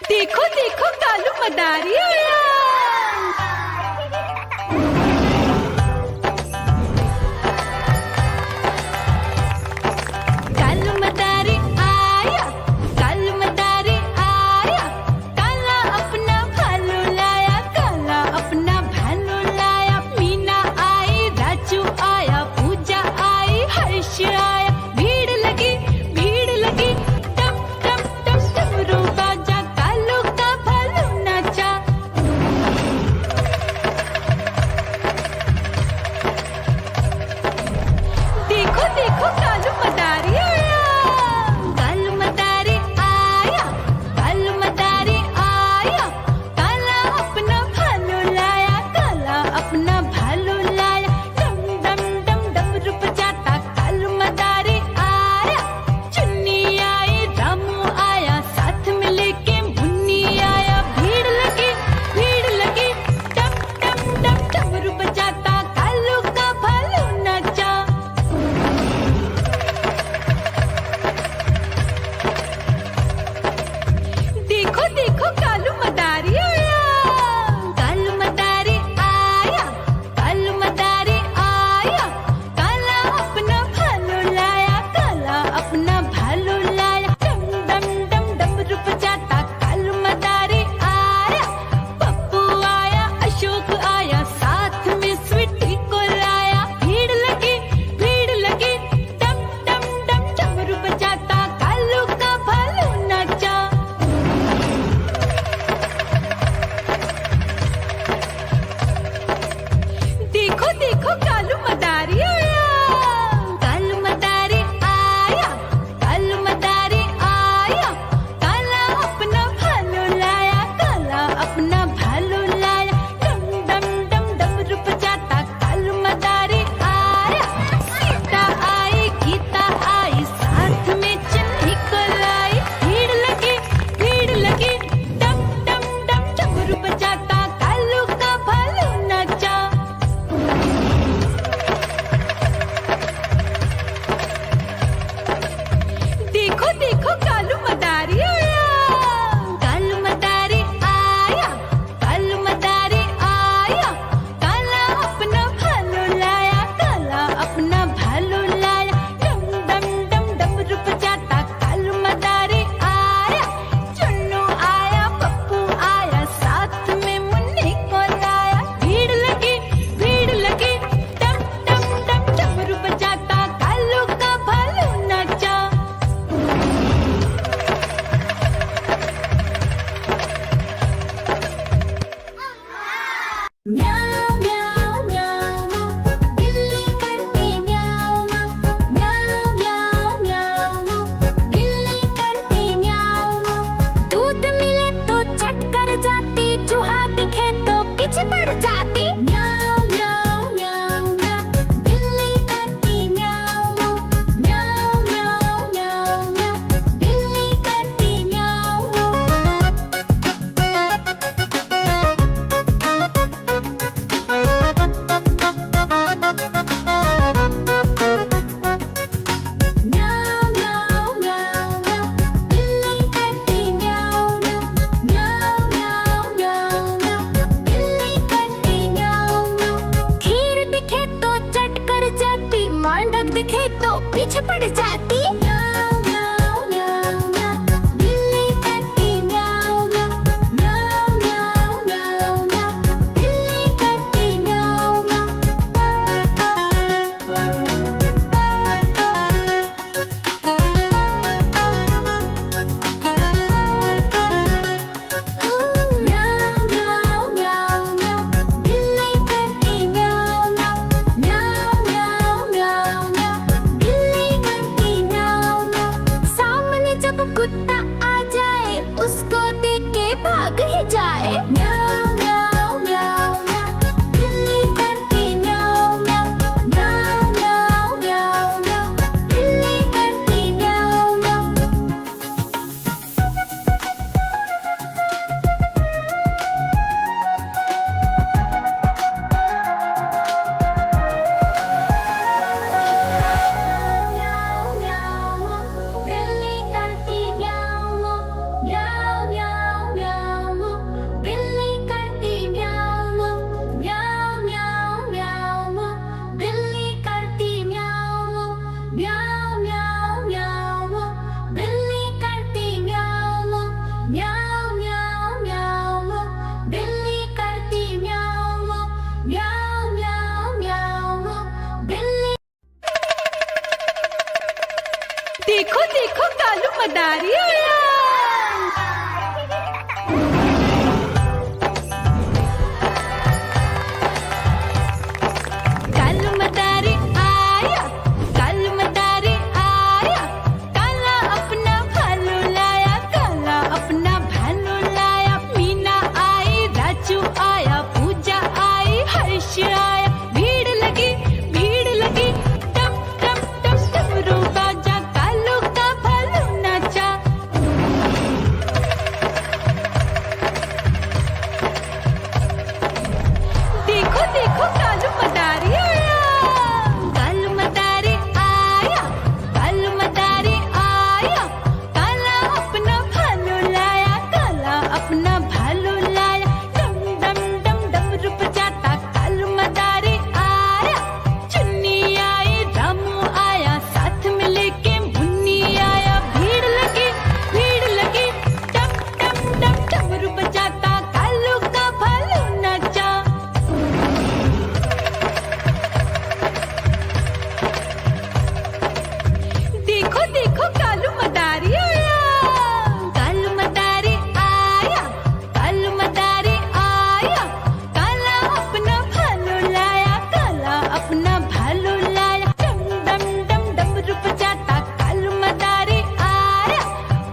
देखो देखो कालू मदारी आया। कालू मदारी आया, कालू मदारी आया, काला अपना भालू लाया, काला अपना भालू लाया। मीना आई, राजू आया, पूजा आई, हर्ष आया। भीड़ लगी टम टम टम डमरू बाजा, कालू का भालू नाचा। देखो देखो कालू मदारी आया, कालू मदारी आया, कालू मदारी आया, काला अपना भालू लाया, काला अपना भालू लाया। डम डम डम डमरू बजाता कालू मदारी आया। चुन्नी आई, रामू आया, साथ में लेके मुन्नी आया। भीड़ लगी टम टम डम डमरू बजाता कालू का भालू नाचा। देखो देखो कालू मदारी आया, कालू मदारी आया, कालू मदारी आया, काला अपना भालू लाया, काला अपना भालू लाया। डम डम डम डमरू बजाता कालू मदारी आया। पप्पू आया, अशोक आया, साथ में स्वीटी को लाया। भीड़ लगी टम टम डम डमरू बजाता कालू का भालू नाचा। देखो देखो कालू मदारी आया, कालू मदारी आया, कालू मदारी आया, काला अपना भालू लाया, काला अपना भालू लाया। डम डम डम डमरू बजाता कालू मदारी आया। सीता आई, गीता आई, साथ में चन्नी को लाई। भीड़ लगी टम टम डम डमरू बजाता कालू का भालू नाचा। देखो देखो कालू मदारी आया, कालू मदारी आया, कालू मदारी आया, काला अपना भालू लाया, काला अपना भालू लाया। डम डम डम डमरू बजाता कालू मदारी आया। चुन्नू आया, पप्पू आया, साथ में मुन्नी को लाया। भीड़ लगी टम टम डम डमरू बजाता कालू का भालू नाचा। म्याऊ म्याऊ म्याऊ, बिल्ली करती म्याऊ म्याऊ म्याऊ म्याऊ, बिल्ली करती म्याऊ। दूध मिले तो चट कर जाती, चूहा दिखे तो पीछे पड़ जाती। म्याऊ म्याऊ म्याऊ म्याऊ, बिल्ली करती म्याऊ म्याऊ म्याऊ म्याऊ म्याऊ, बिल्ली करती म्याऊ। म्याऊ म्याऊ म्याऊ म्याऊ, बिल्ली करती म्याऊ म्याऊ म्याऊ म्याऊ म्याऊ, बिल्ली करती म्याऊ म्याऊ। खीर दिखे तो चट कर जाती, मेंढक दिखे तो पीछे पड़ जाती। म्याऊ म्याऊ म्याऊ म्याऊ, बिल्ली करती म्याऊ म्याऊ म्याऊ म्याऊ म्याऊ, बिल्ली करती म्याऊ म्याऊ म्याऊ म्याऊ म्याऊ, बिल्ली करती म्याऊ म्याऊ म्याऊ म्याऊ म्याऊ, बिल्ली करती म्याऊ म्याऊ। सामने जब कुत्ता आ जाए, उसको देख के भाग ही जाए। म्याऊ म्याऊ म्याऊ म्याऊ, बिल्ली करती म्याऊ म्याऊ म्याऊ म्याऊ म्याऊ, बिल्ली करती म्याऊ म्याऊ। म्याऊ म्याऊ, बिल्ली करती म्याऊ म्याऊ म्याऊ मदारी आया कालू मदारी आया कालू मदारी आया काला अपना भालू लाया काला अपना भालू लाया मीना आई राजू आया पूजा आई हर्ष आया भीड़ लगी टप टप टप डमरू बाजा कालू का भालू नाचा देखो देखो कालू मदारी आया कालू मदारी आया कालू मदारी आया काला अपना भालू लाया काला अपना भालू लाया डम डम डम डमरू बजाता कालू मदारी आया चुन्नी आई रामू आया साथ में लेके मुन्नी आया भीड़ लगी डम डम डम डमरू बजाता कालू का भालू नाचा देखो देखो कालू मदारी आया कालू मदारी आया कालू मदारी आया काला अपना भालू लाया काला अपना भालू लाया डम डम डम डमरू बजाता कालू मदारी आया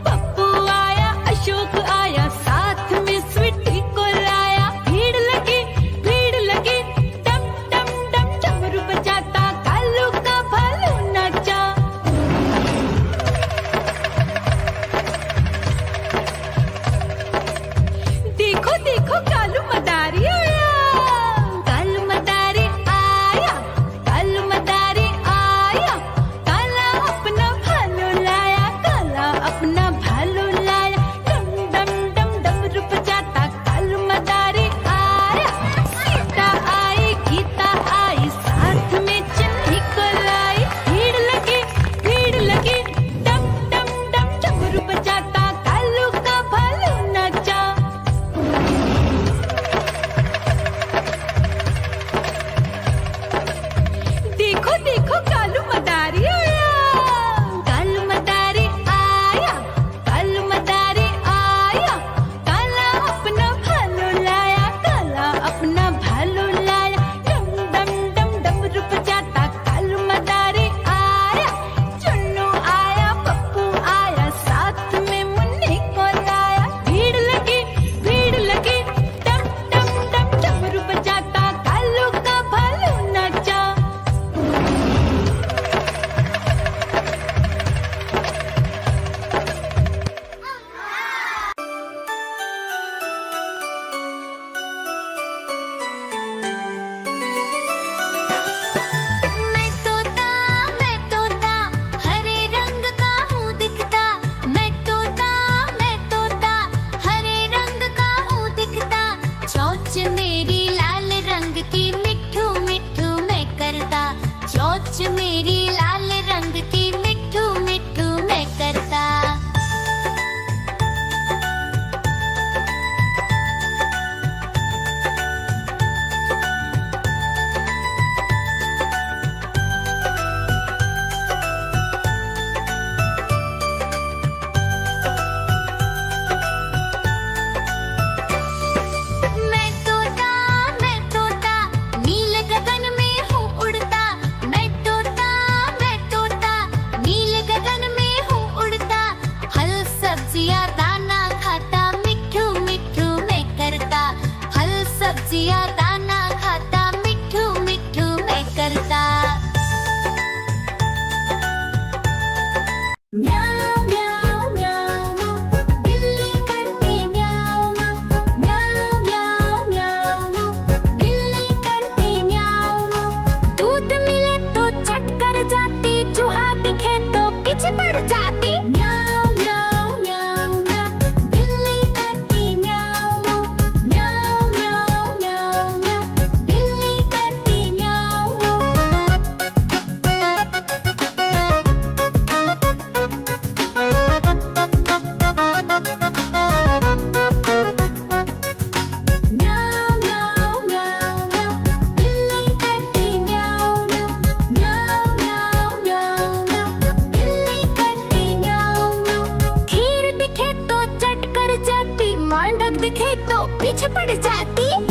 पप्पू आया अशोक आया साथ में स्वीटी को लाया भीड़ लगी डम डम डम डमरू बजाता कालू का भालू नाचा देखो देखो कालू मदारी आया कालू मदारी आया कालू मदारी आया काला अपना भालू लाया काला अपना भालू लाया डम डम डम डमरू बजाता कालू मदारी आया सीता आई गीता आई साथ में चन्नी को लाई भीड़ लगी डम डम डम डमरू बजाता कालू का भालू नाचा थे तो पीछे पड़ जाती।